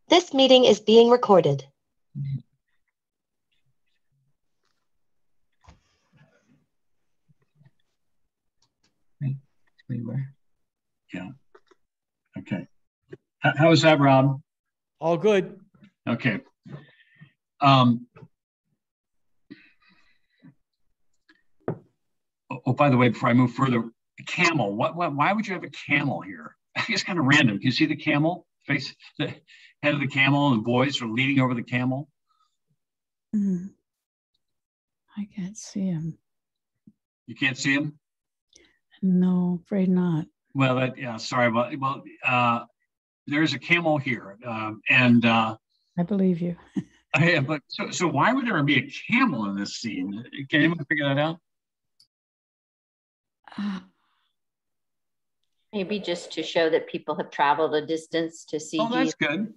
This meeting is being recorded. Yeah. Okay. How is that, Rob? All good. Okay. Oh, by the way, before I move further, camel. Why would you have a camel here? It's kind of random. Can you see the camel? Face the head of the camel, and the boys are leaning over the camel. I can't see him. You can't see him? No, afraid not. Well, sorry. Well, there's a camel here, and I believe you. yeah, but so why would there be a camel in this scene? Can anyone figure that out? Maybe just to show that people have traveled a distance to see Jesus. Oh, that's good.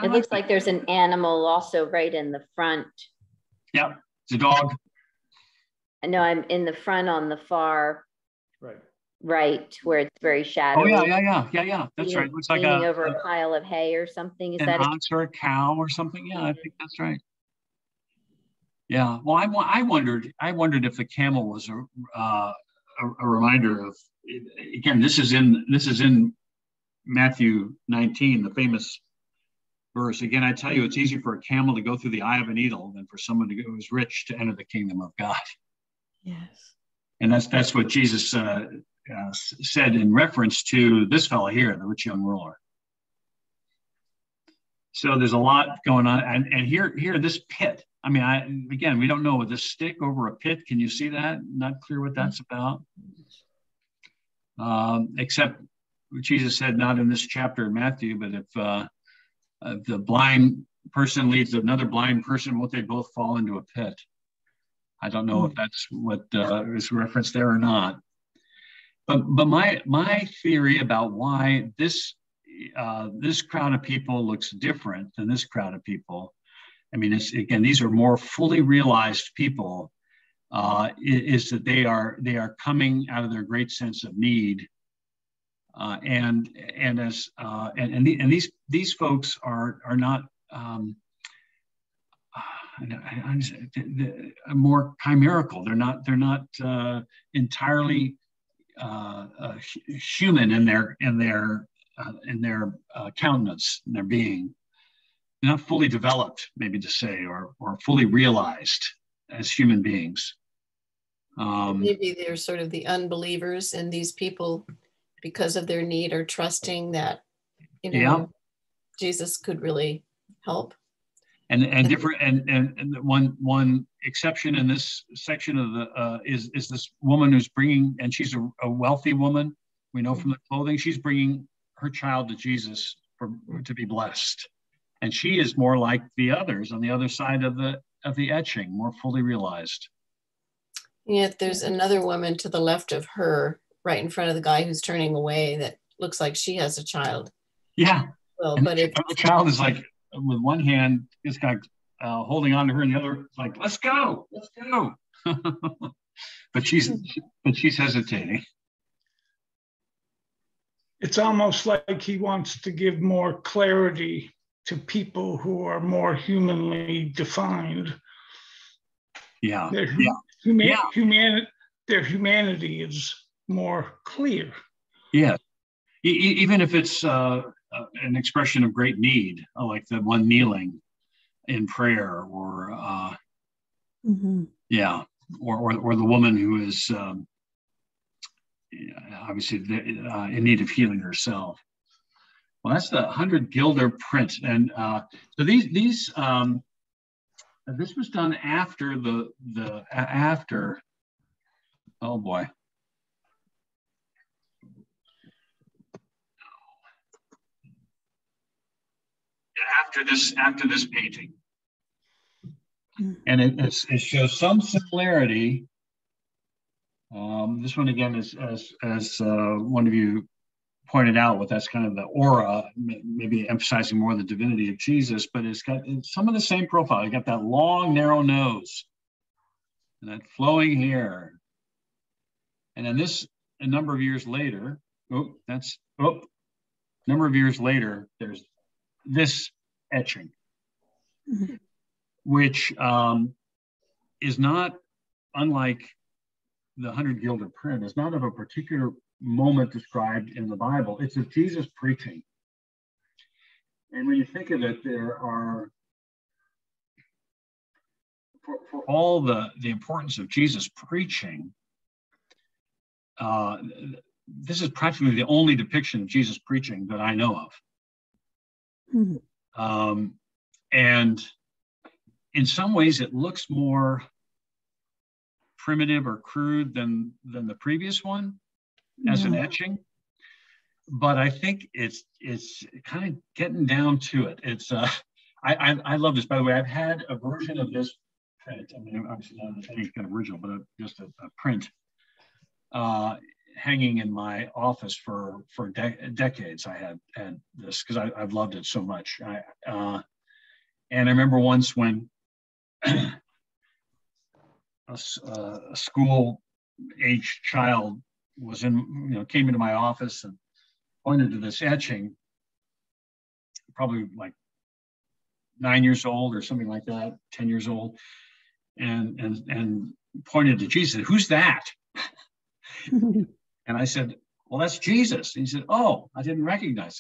It looks like there's an animal also right in the front. Yeah, it's a dog. I know I'm in the front on the far right where it's very shadowy. Oh, yeah. That's right. Looks like leaning over a pile of hay or something. Is that an ox or a cow or something? Yeah, I think that's right. Yeah. Well, I wondered if the camel was a reminder of, again, this is in Matthew 19, the famous verse. Again, I tell you, it's easier for a camel to go through the eye of a needle than for someone who is rich to enter the kingdom of God. Yes. And that's what Jesus said in reference to this fellow here, the rich young ruler. So there's a lot going on, and here this pit. I mean, again, we don't know with this stick over a pit. Can you see that? Not clear what that's about. Except Jesus said, not in this chapter in Matthew, but if the blind person leads another blind person, won't they both fall into a pit? I don't know if that's what is referenced there or not. But my theory about why this crowd of people looks different than this crowd of people, I mean, these are more fully realized people, is that they are coming out of their great sense of need, and these folks are not more chimerical. They're not entirely human in their countenance, in their being. They're not fully developed, maybe to say, or fully realized as human beings. Maybe they're sort of the unbelievers, and these people, because of their need, are trusting that, Jesus could really help. And one exception in this section of the is this woman who's bringing, and she's a wealthy woman. We know from the clothing, she's bringing her child to Jesus to be blessed, and she is more like the others on the other side of the etching, more fully realized. Yet there's another woman to the left of her, right in front of the guy who's turning away, that looks like she has a child. Yeah. Well, and but the child is like, with one hand, this guy holding on to her, and the other like, let's go. but she's hesitating. It's almost like he wants to give more clarity to people who are more humanly defined. Yeah. Their humanity is more clear. Yeah. Even if it's an expression of great need, like the one kneeling in prayer, or or the woman who is obviously in need of healing herself. Well, that's the 100 guilder print, and so these this was done after after. Oh boy. After this painting, and it shows some similarity. This one again is as one of you pointed out, with that's kind of the aura, maybe emphasizing more the divinity of Jesus, but it's got some of the same profile. You got that long, narrow nose, and that flowing hair, and then this a number of years later. number of years later, there's this etching, which is not unlike the 100 guilder print. It's not of a particular moment described in the Bible. It's of Jesus preaching. And when you think of it, there are, for all the importance of Jesus preaching, this is practically the only depiction of Jesus preaching that I know of. And in some ways, it looks more primitive or crude than the previous one as an etching. But I think it's kind of getting down to it. It's I love this. By the way, I've had a version of this print. I mean, obviously not any kind of original, but just a print hanging in my office for decades. I had this because I've loved it so much. And I remember once when a school-aged child was came into my office and pointed to this etching, probably like 9 years old or something like that, 10 years old, and pointed to Jesus. Who's that? And I said, well, that's Jesus. And he said, oh, I didn't recognize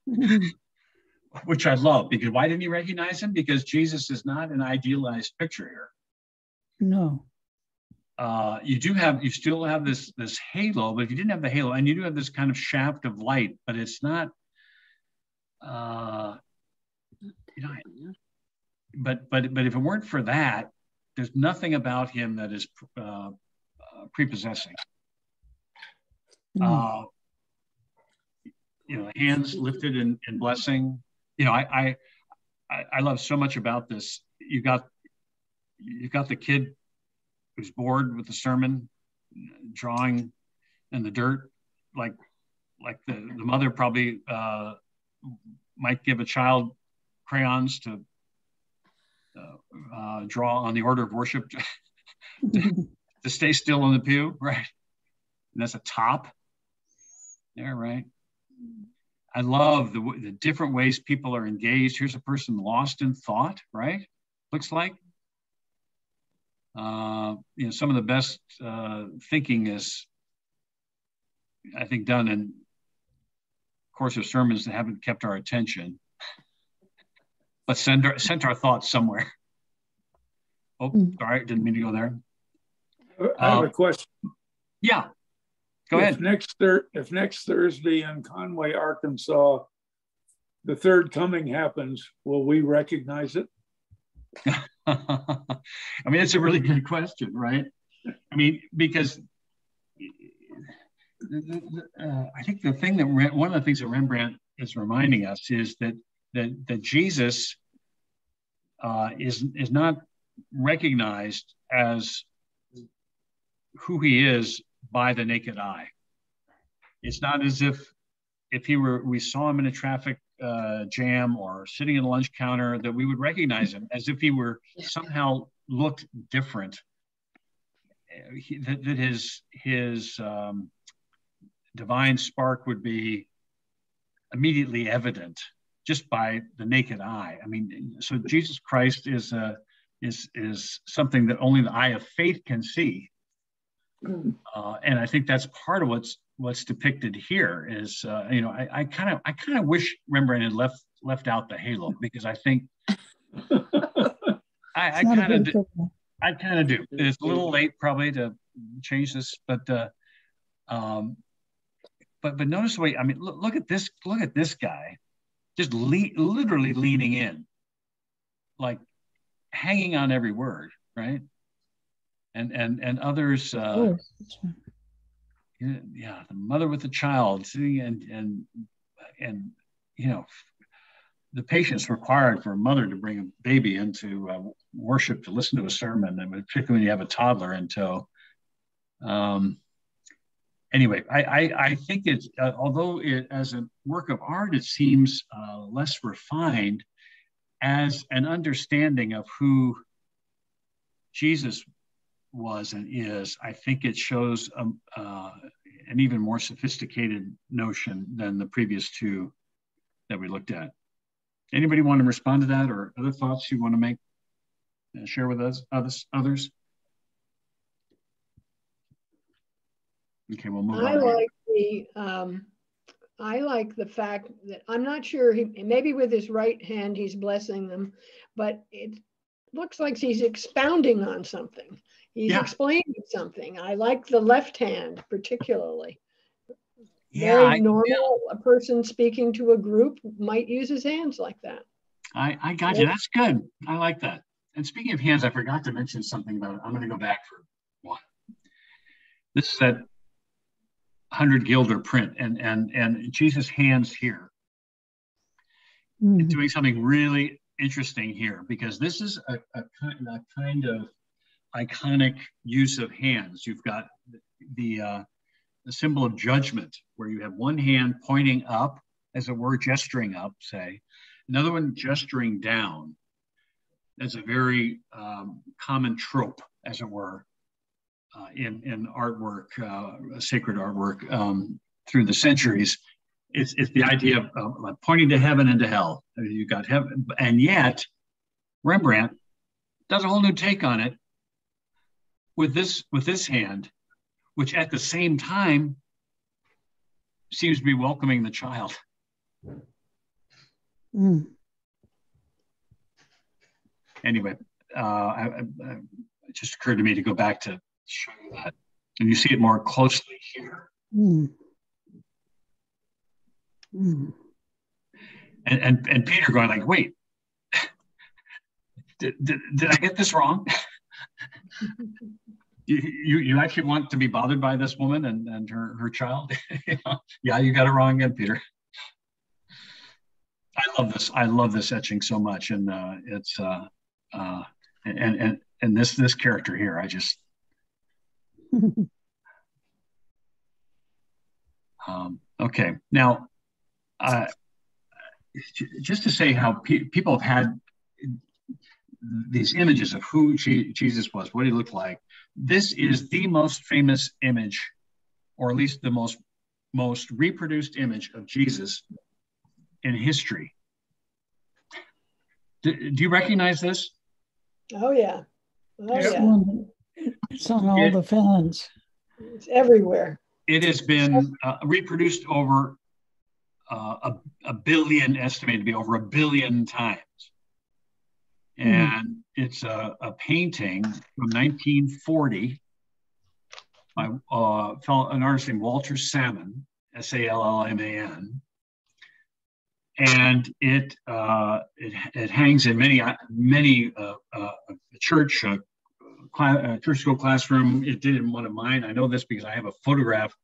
him. Which I love, because why didn't he recognize him? Because Jesus is not an idealized picture here. No. You still have this halo, but if you didn't have the halo, and you do have this kind of shaft of light, but it's not, but if it weren't for that, there's nothing about him that is prepossessing. Hands lifted in blessing. I love so much about this. You've got the kid who's bored with the sermon, drawing in the dirt, like the mother probably might give a child crayons to draw on the order of worship to stay still in the pew, right? And that's a top there, right? I love the different ways people are engaged. Here's a person lost in thought, right? Looks like. Some of the best thinking is, I think, done in course of sermons that haven't kept our attention, but sent our thoughts somewhere. Oh, sorry, didn't mean to go there. I have a question. Yeah, go ahead. If next Thursday in Conway, Arkansas, the third coming happens, will we recognize it? I mean, it's a really good question, right? I mean, because I think one of the things that Rembrandt is reminding us is that Jesus is not recognized as who he is by the naked eye. It's not as if we saw him in a traffic jam or sitting at a lunch counter that we would recognize him, as if he were somehow looked different. That his divine spark would be immediately evident just by the naked eye. I mean, so Jesus Christ is something that only the eye of faith can see, and I think that's part of what's depicted here. Is I kind of wish Rembrandt had left out the halo, because I think I kind of do. It's a little late probably to change this, but notice the way, I mean, look at this guy, just literally leaning in, like hanging on every word, right? And others, the mother with the child sitting and the patience required for a mother to bring a baby into worship to listen to a sermon, and particularly when you have a toddler in tow. Anyway, I think it's, although as a work of art, it seems less refined, as an understanding of who Jesus was and is, I think it shows an even more sophisticated notion than the previous two that we looked at. Anybody want to respond to that, or other thoughts you want to make, share with us, others? Okay, we'll move on. I like the fact that I'm not sure, maybe with his right hand he's blessing them, but it looks like he's expounding on something. He's explaining something. I like the left hand particularly. Very normal. A person speaking to a group might use his hands like that. I got you. That's good. I like that. And speaking of hands, I forgot to mention something about it. I'm going to go back for one. This is that 100 guilder print, and Jesus' hands here. Doing something really interesting here, because this is a kind of iconic use of hands. You've got the symbol of judgment, where you have one hand pointing up, as it were, gesturing up, say, another one gesturing down. That's a very common trope, as it were, in artwork, sacred artwork through the centuries. It's the idea of pointing to heaven and to hell. You got heaven, and yet Rembrandt does a whole new take on it with this hand, which at the same time seems to be welcoming the child. Anyway, it just occurred to me to go back to show you that, and you see it more closely here. And Peter going like, wait, did I get this wrong? You actually want to be bothered by this woman and her child? Yeah, you got it wrong again, Peter. I love this etching so much, and it's and this character here, I just okay. Now, just to say how people have had these images of who Jesus was, what he looked like. This is the most famous image, or at least the most reproduced image of Jesus in history. Do you recognize this? Oh yeah. Oh yeah. It's on all the fans. It's everywhere. It has been reproduced over a billion, estimated to be over 1 billion times. And it's a painting from 1940 by an artist named Walter Salmon, Sallman, and it hangs in many church school classroom. It did in one of mine. I know this because I have a photograph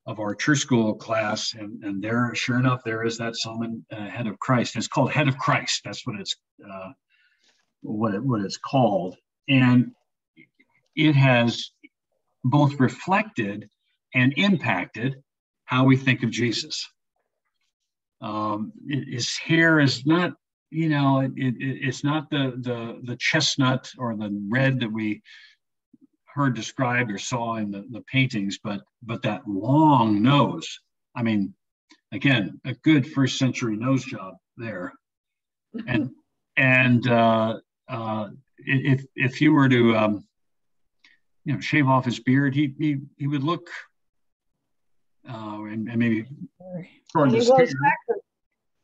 of our church school class, and there, sure enough, there is that Salmon head of Christ. It's called Head of Christ. That's what it's what it's called, and it has both reflected and impacted how we think of Jesus. His hair is not, it's not the chestnut or the red that we heard described or saw in the paintings, but that long nose. I mean, again, a good first century nose job there, and if you were to shave off his beard, he would look and maybe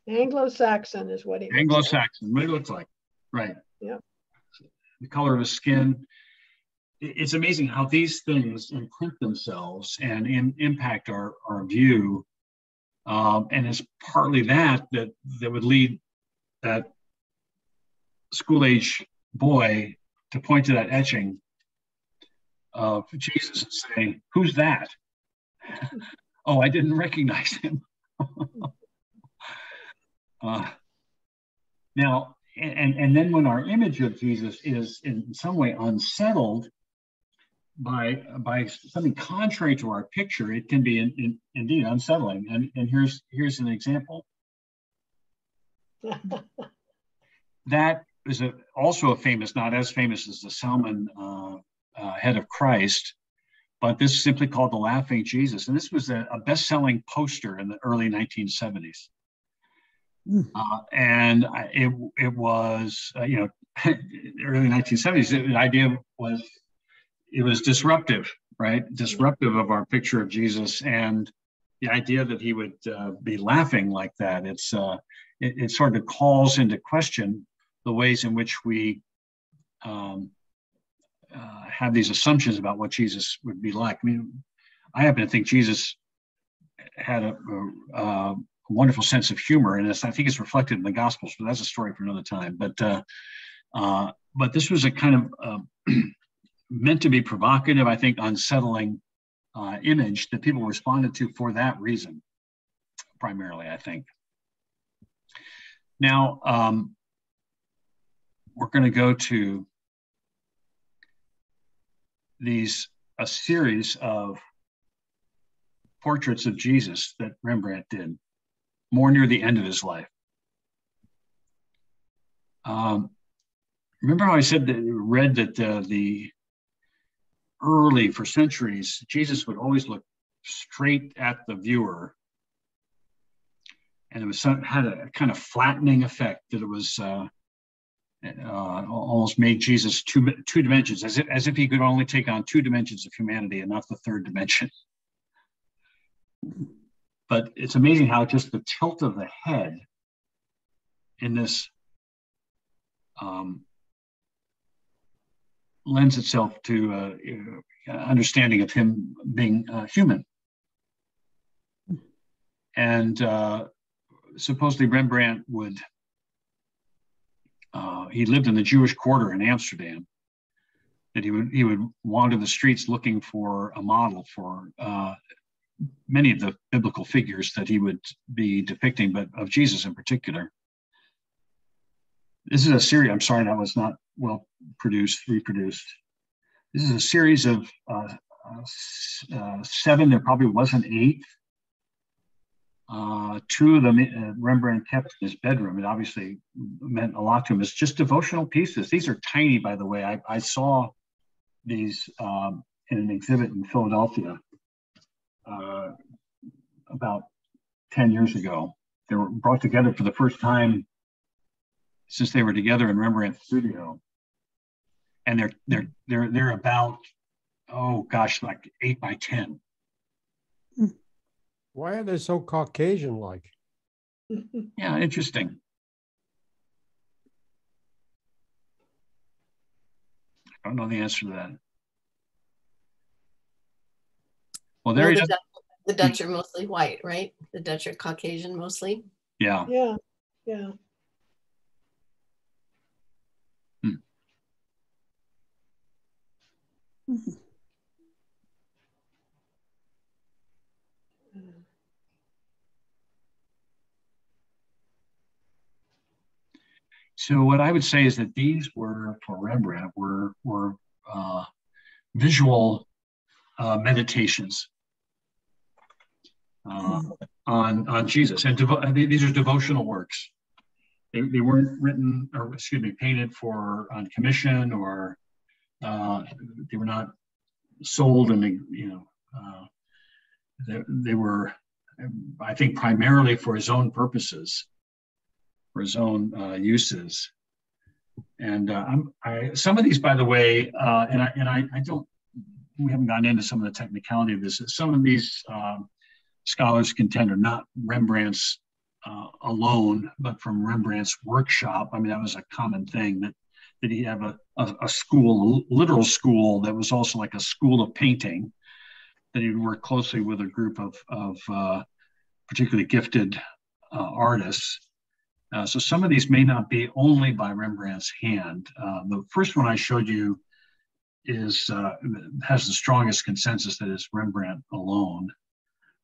Anglo-Saxon is what he Anglo-Saxon, what he looks like, right? Yeah. The color of his skin. It's amazing how these things imprint themselves and impact our view, and it's partly that would lead that school-age boy to point to that etching of Jesus and say, "Who's that?" Oh, I didn't recognize him. Now, and then when our image of Jesus is in some way unsettled by something contrary to our picture, it can be indeed unsettling. And here's an example. That is also a famous, not as famous as the Salmon head of Christ, but this is simply called The Laughing Jesus. And this was a best-selling poster in the early 1970s. And it was, the early 1970s, the idea was, it was disruptive, right? Disruptive of our picture of Jesus, and the idea that he would be laughing like that. It sort of calls into question the ways in which we have these assumptions about what Jesus would be like. I mean, I happen to think Jesus had a wonderful sense of humor, and I think it's reflected in the Gospels, but that's a story for another time. But this was a kind of meant to be provocative, I think, unsettling image that people responded to for that reason, primarily, I think. Now, we're going to go to a series of portraits of Jesus that Rembrandt did more near the end of his life. Remember how I said that read that for centuries, Jesus would always look straight at the viewer, and it had a kind of flattening effect, that it was almost made Jesus two dimensions, as if he could only take on 2 dimensions of humanity and not the 3rd dimension. But it's amazing how just the tilt of the head in this lends itself to understanding of him being human. And supposedly Rembrandt he lived in the Jewish quarter in Amsterdam, that he would wander the streets looking for a model for many of the biblical figures that he would be depicting, but of Jesus in particular. This is a series, I'm sorry that was not well reproduced. This is a series of 7, there probably was an 8th. 2 of them Rembrandt kept in his bedroom. It obviously meant a lot to him. It's just devotional pieces. These are tiny, by the way. I saw these in an exhibit in Philadelphia about 10 years ago. They were brought together for the first time since they were together in Rembrandt's studio, and they're about, oh gosh, like 8 by 10. Why are they so Caucasian-like? Yeah, interesting. I don't know the answer to that. Well, there he is. The Dutch are mostly white, right? The Dutch are Caucasian mostly. Yeah. Yeah. Yeah. So what I would say is that these were, for Rembrandt, were visual meditations on Jesus, and these are devotional works. They weren't written, or excuse me, painted on commission, or they were not sold, and they were, I think, primarily for his own purposes, for his own uses. And some of these, by the way, we haven't gotten into some of the technicality of this. Some of these scholars contend are not Rembrandt's alone, but from Rembrandt's workshop. I mean, that was a common thing, that he have a school, a literal school, that was also like a school of painting, that he'd work closely with a group of particularly gifted artists. So some of these may not be only by Rembrandt's hand. The first one I showed you has the strongest consensus that it's Rembrandt alone,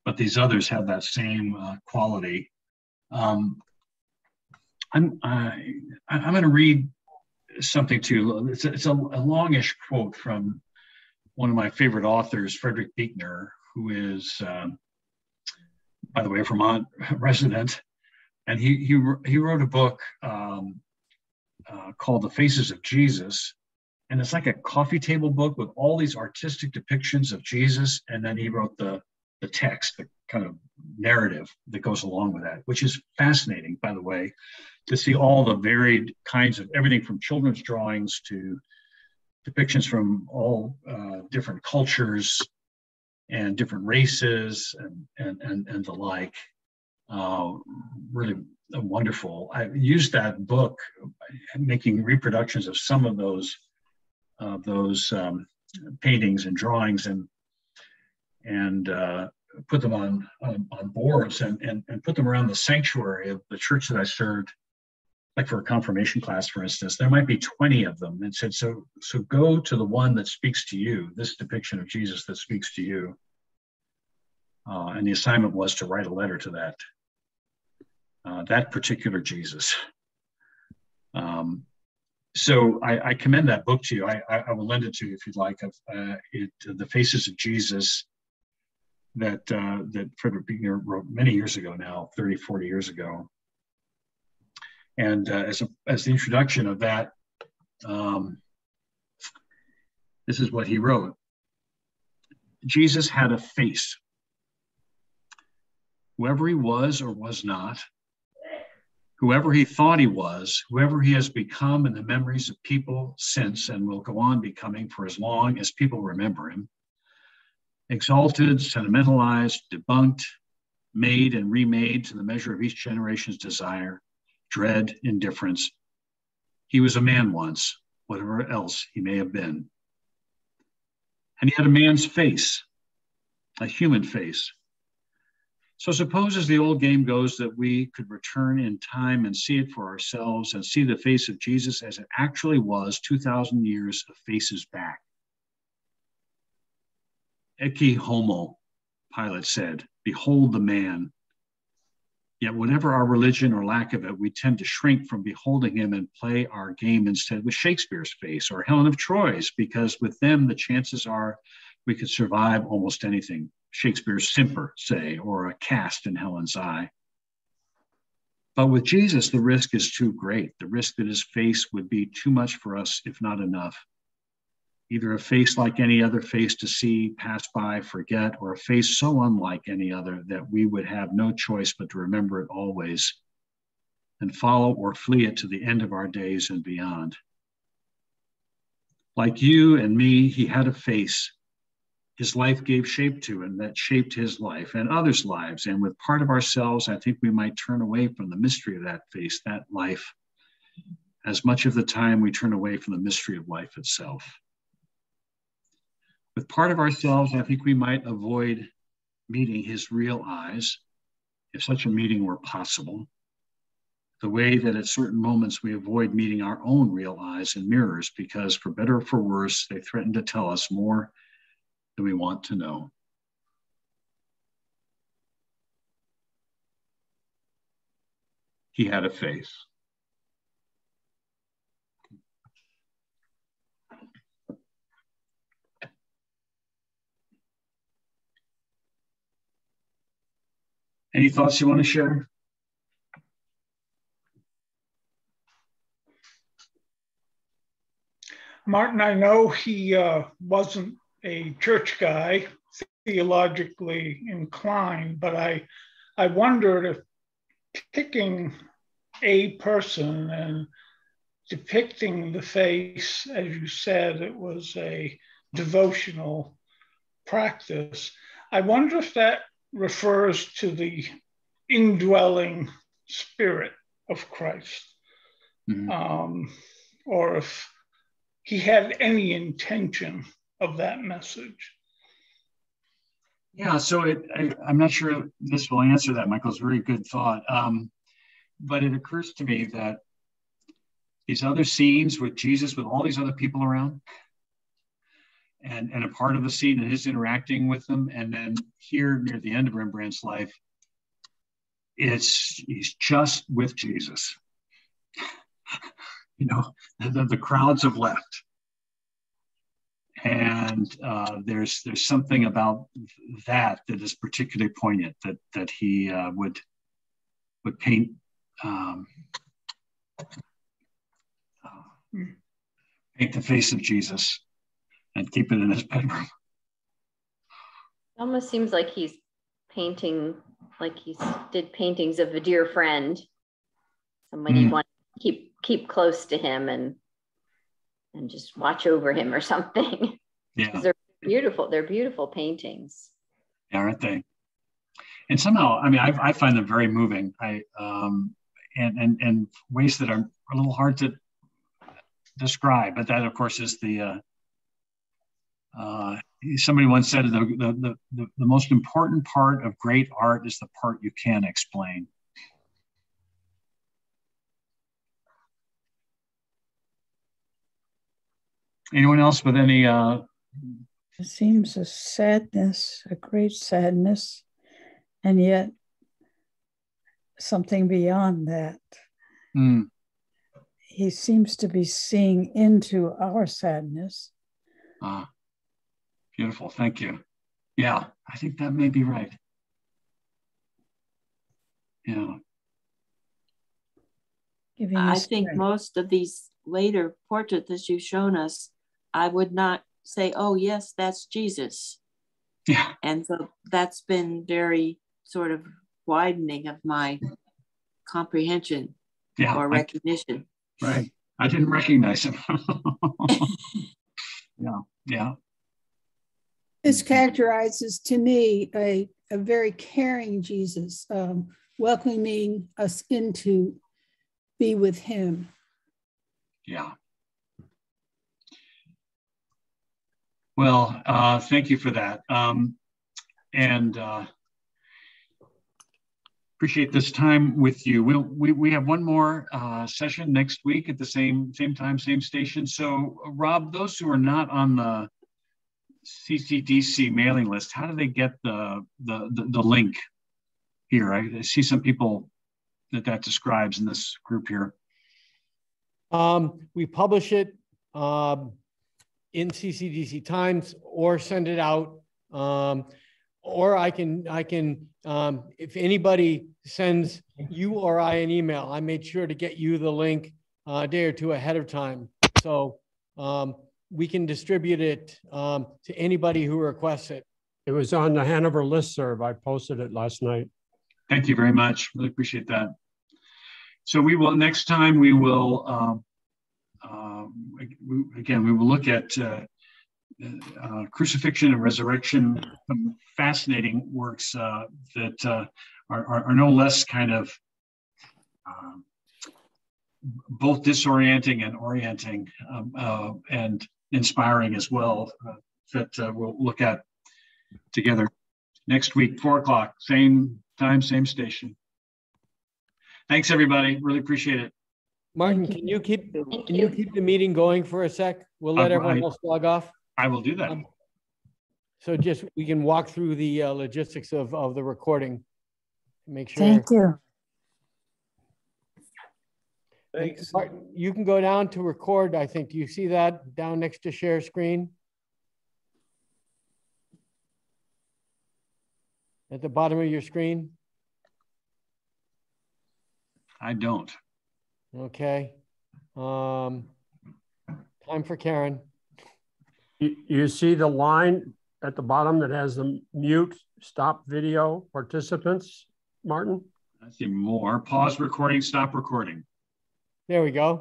but these others have that same quality. I'm going to read something to you. It's a longish quote from one of my favorite authors, Frederick Buechner, who is, by the way, a Vermont resident. And he wrote a book called The Faces of Jesus, And it's like a coffee table book with all these artistic depictions of Jesus. And then he wrote the text, the kind of narrative that goes along with that, which is fascinating, by the way, to see all the varied kinds of everything from children's drawings to depictions from all different cultures and different races and the like. Really wonderful. I used that book making reproductions of some of those paintings and drawings and put them on boards and put them around the sanctuary of the church that I served, like for a confirmation class, for instance. There might be 20 of them, and said, so go to the one that speaks to you, this depiction of Jesus that speaks to you. And the assignment was to write a letter to that particular Jesus. So I commend that book to you. I will lend it to you if you'd like. The Faces of Jesus that Frederick Buechner wrote many years ago now, 30, 40 years ago. And as the introduction of that, this is what he wrote. Jesus had a face. Whoever he was or was not, whoever he thought he was, whoever he has become in the memories of people since and will go on becoming for as long as people remember him, exalted, sentimentalized, debunked, made and remade to the measure of each generation's desire, dread, indifference. He was a man once, whatever else he may have been. And he had a man's face, a human face. So suppose as the old game goes that we could return in time and see it for ourselves and see the face of Jesus as it actually was 2,000 years of faces back. Ecce homo, Pilate said, behold the man. Yet whatever our religion or lack of it, we tend to shrink from beholding him and play our game instead with Shakespeare's face or Helen of Troy's, because with them the chances are we could survive almost anything. Shakespeare's simper, say, or a cast in Helen's eye. But with Jesus, the risk is too great. The risk that his face would be too much for us, if not enough. Either a face like any other face to see, pass by, forget, or a face so unlike any other that we would have no choice but to remember it always and follow or flee it to the end of our days and beyond. Like you and me, he had a face his life gave shape to, and that shaped his life and others' lives. And with part of ourselves, I think we might turn away from the mystery of that face, that life, as much of the time we turn away from the mystery of life itself. With part of ourselves, I think we might avoid meeting his real eyes, if such a meeting were possible, the way that at certain moments we avoid meeting our own real eyes in mirrors, because for better or for worse, they threaten to tell us more than we want to know. He had a face. Any thoughts you want to share? Martin, I know he wasn't a church guy, theologically inclined, but I wondered if picking a person and depicting the face, as you said, it was a devotional practice. I wonder if that refers to the indwelling spirit of Christ, or if he had any intention of that message. Yeah, so I'm not sure this will answer that, Michael. It's a very good thought. But it occurs to me that these other scenes with Jesus, with all these other people around, and a part of the scene and his interacting with them, and then here near the end of Rembrandt's life, he's just with Jesus. You know, the crowds have left. And there's something about that is particularly poignant, that he would paint paint the face of Jesus and keep it in his bedroom. It almost seems like he's painting, like he did paintings of a dear friend, someone you want to keep close to him and just watch over him or something. Yeah, they're beautiful. They're beautiful paintings. Yeah, aren't they? And somehow, I mean, I find them very moving. And ways that are a little hard to describe. But that, of course, is the somebody once said the most important part of great art is the part you can't explain. Anyone else with any? It seems a sadness, a great sadness, and yet something beyond that. He seems to be seeing into our sadness. Beautiful, thank you. Yeah, I think that may be right. Yeah. I think most of these later portraits that you've shown us, I would not say, oh, yes, that's Jesus. Yeah. And so that's been very sort of widening of my comprehension or recognition. Right. I didn't recognize him. Yeah. This characterizes to me a very caring Jesus, welcoming us in to be with him. Yeah. Well, thank you for that. And appreciate this time with you. We have one more session next week at the same time, same station. So Rob, those who are not on the CCDC mailing list, how do they get the link here? I see some people that describes in this group here. We publish it in CCDC Times or send it out. Or I can if anybody sends you or I an email, I made sure to get you the link a day or two ahead of time. So we can distribute it to anybody who requests it. It was on the Hanover listserv. I posted it last night. Thank you very much. Really appreciate that. So we will, next time we will, again, we will look at crucifixion and resurrection, some fascinating works that are no less kind of both disorienting and orienting and inspiring as well, that we'll look at together next week, 4 o'clock, same time, same station. Thanks, everybody. Really appreciate it. Martin, can you keep the meeting going for a sec? We'll let everyone else log off. I will do that. So just we can walk through the logistics of the recording. Make sure. Thank you. Thanks. Martin, you can go down to record, I think. Do you see that down next to share screen? At the bottom of your screen? I don't. Okay. Time for Karen. You see the line at the bottom that has the mute, stop video participants, Martin? I see more. Pause recording, stop recording. There we go.